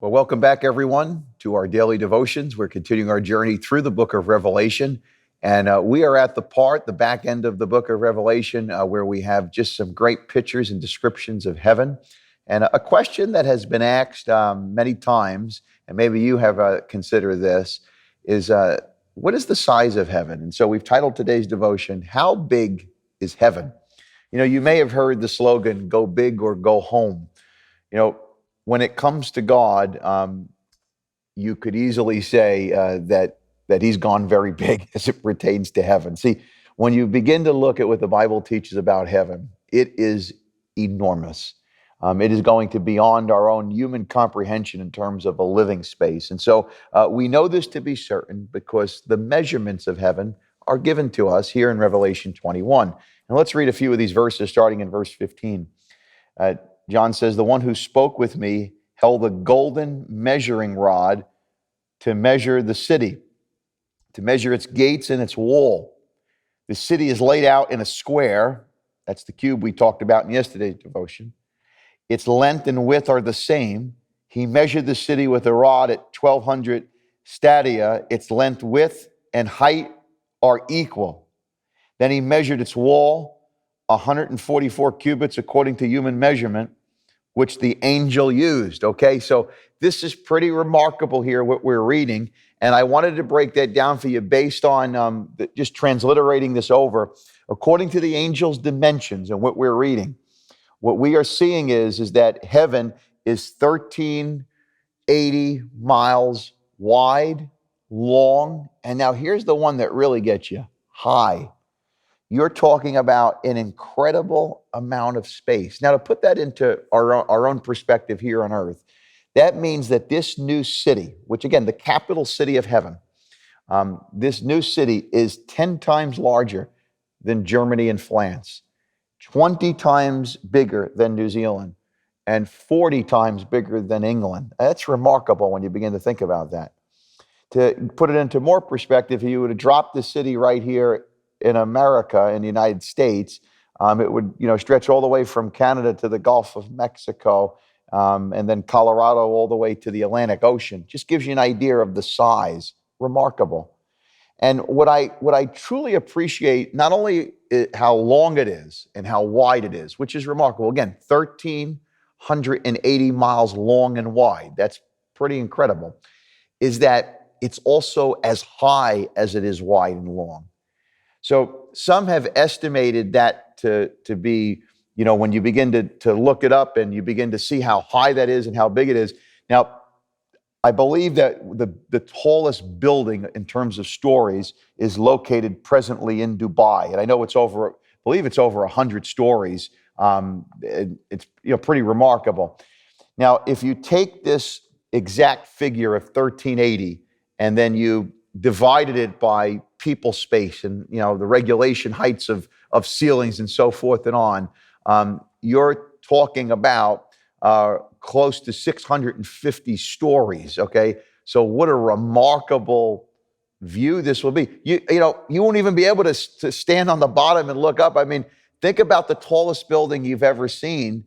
Well, welcome back, everyone, to our daily devotions. We're continuing our journey through the book of Revelation. And we are at the back end of the book of Revelation, where we have just some great pictures and descriptions of heaven. And a question that has been asked many times, and maybe you have considered this, is what is the size of heaven? And so we've titled today's devotion, How Big is Heaven? You know, you may have heard the slogan, go big or go home. You know, when it comes to God, you could easily say that he's gone very big as it pertains to heaven. See, when you begin to look at what the Bible teaches about heaven, it is enormous. It is going to beyond our own human comprehension in terms of a living space. And so we know this to be certain because the measurements of heaven are given to us here in Revelation 21. And let's read a few of these verses starting in verse 15. John says, the one who spoke with me held a golden measuring rod to measure the city, to measure its gates and its wall. The city is laid out in a square. That's the cube we talked about in yesterday's devotion. Its length and width are the same. He measured the city with a rod at 1,200 stadia. Its length, width, and height are equal. Then he measured its wall, 144 cubits according to human measurement, which the angel used. Okay, so this is pretty remarkable here, what we're reading. And I wanted to break that down for you based on just transliterating this over. According to the angel's dimensions and what we're reading, what we are seeing is that heaven is 1,380 miles wide, long, and now here's the one that really gets you, high. You're talking about an incredible amount of space. Now, to put that into our own perspective here on earth, that means that this new city, which again, the capital city of heaven, this new city is 10 times larger than Germany and France, 20 times bigger than New Zealand, and 40 times bigger than England. That's remarkable when you begin to think about that. To put it into more perspective, if you were to drop the city right here in America, in the United States, it would stretch all the way from Canada to the Gulf of Mexico, and then Colorado all the way to the Atlantic Ocean. Just gives you an idea of the size. Remarkable. And what I truly appreciate, not only how long it is and how wide it is, which is remarkable. Again, 1,380 miles long and wide. That's pretty incredible. Is that it's also as high as it is wide and long. So some have estimated that to be, when you begin to look it up and you begin to see how high that is and how big it is. Now, I believe that the tallest building in terms of stories is located presently in Dubai. And I know I believe it's over 100 stories. It's pretty remarkable. Now, if you take this exact figure of 1,380 and then you divided it by people space and the regulation heights of ceilings and so forth and on, you're talking about close to 650 stories. Okay, so what a remarkable view this will be. You won't even be able to stand on the bottom and look up. I mean, think about the tallest building you've ever seen.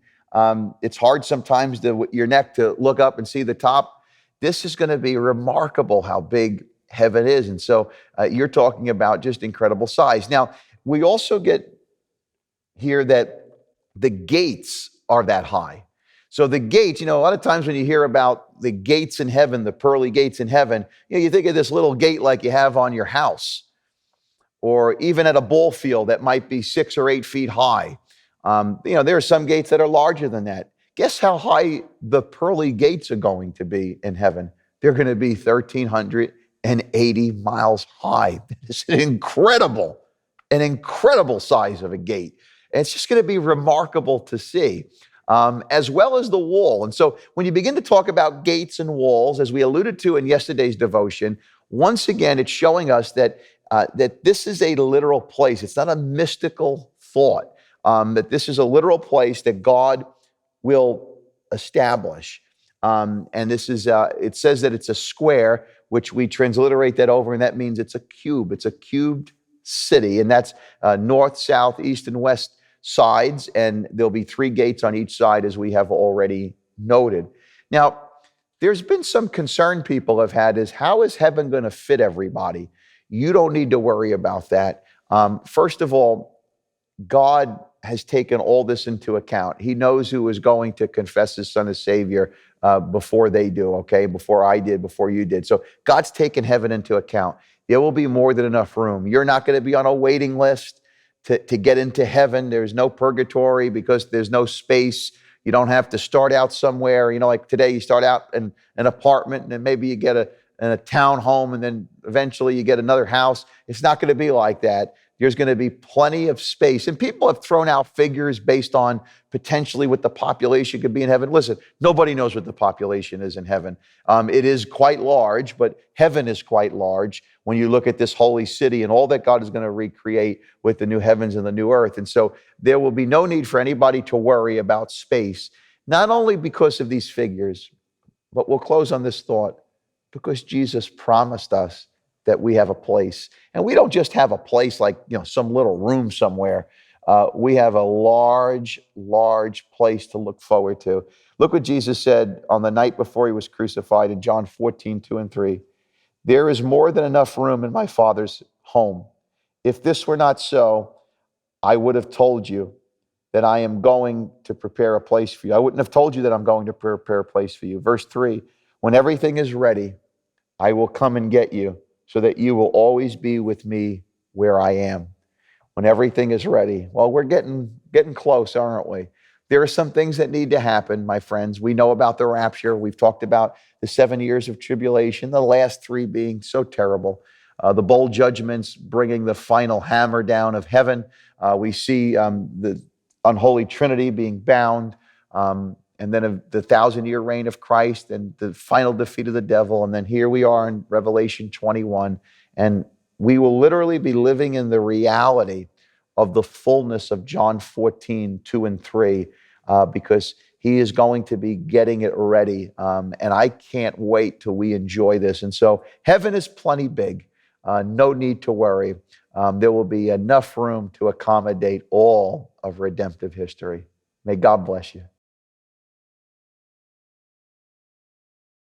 It's hard sometimes with your neck to look up and see the top. This is going to be remarkable how big heaven is. And so you're talking about just incredible size. Now, we also get here that the gates are that high. So the gates, a lot of times when you hear about the gates in heaven, the pearly gates in heaven, you think of this little gate like you have on your house, or even at a ball field that might be 6 or 8 feet high. There are some gates that are larger than that. Guess how high the pearly gates are going to be in heaven? They're going to be 1,380 miles high. It's an incredible size of a gate. And it's just going to be remarkable to see, as well as the wall. And so when you begin to talk about gates and walls, as we alluded to in yesterday's devotion, once again, it's showing us that this is a literal place. It's not a mystical thought, that this is a literal place that God will establish. And this is, it says that it's a square, which we transliterate that over, and that means it's a cube. It's a cubed city, and that's north, south, east, and west sides, and there'll be 3 gates on each side, as we have already noted. Now, there's been some concern people have had is how is heaven going to fit everybody? You don't need to worry about that. First of all, God has taken all this into account. He knows who is going to confess his son as Savior before they do, okay? Before I did, before you did. So God's taken heaven into account. There will be more than enough room. You're not going to be on a waiting list to get into heaven. There's no purgatory because there's no space. You don't have to start out somewhere. You know, like today, you start out in an apartment and then maybe you get a town home and then eventually you get another house. It's not going to be like that. There's going to be plenty of space. And people have thrown out figures based on potentially what the population could be in heaven. Listen, nobody knows what the population is in heaven. It is quite large, but heaven is quite large when you look at this holy city and all that God is going to recreate with the new heavens and the new earth. And so there will be no need for anybody to worry about space, not only because of these figures, but we'll close on this thought, because Jesus promised us that we have a place. And we don't just have a place like, some little room somewhere. We have a large, large place to look forward to. Look what Jesus said on the night before he was crucified in John 14:2-3. There is more than enough room in my Father's home. If this were not so, I would have told you that I am going to prepare a place for you. I wouldn't have told you that I'm going to prepare a place for you. Verse 3, when everything is ready, I will come and get you, so that you will always be with me where I am. When everything is ready. Well, we're getting close, aren't we? There are some things that need to happen, my friends. We know about the rapture. We've talked about the 7 years of tribulation, the last 3 being so terrible. The bowl judgments bringing the final hammer down of heaven. We see the unholy Trinity being bound. And then the 1,000-year reign of Christ and the final defeat of the devil. And then here we are in Revelation 21. And we will literally be living in the reality of the fullness of John 14:2-3, because he is going to be getting it ready. And I can't wait till we enjoy this. And so heaven is plenty big. No need to worry. There will be enough room to accommodate all of redemptive history. May God bless you.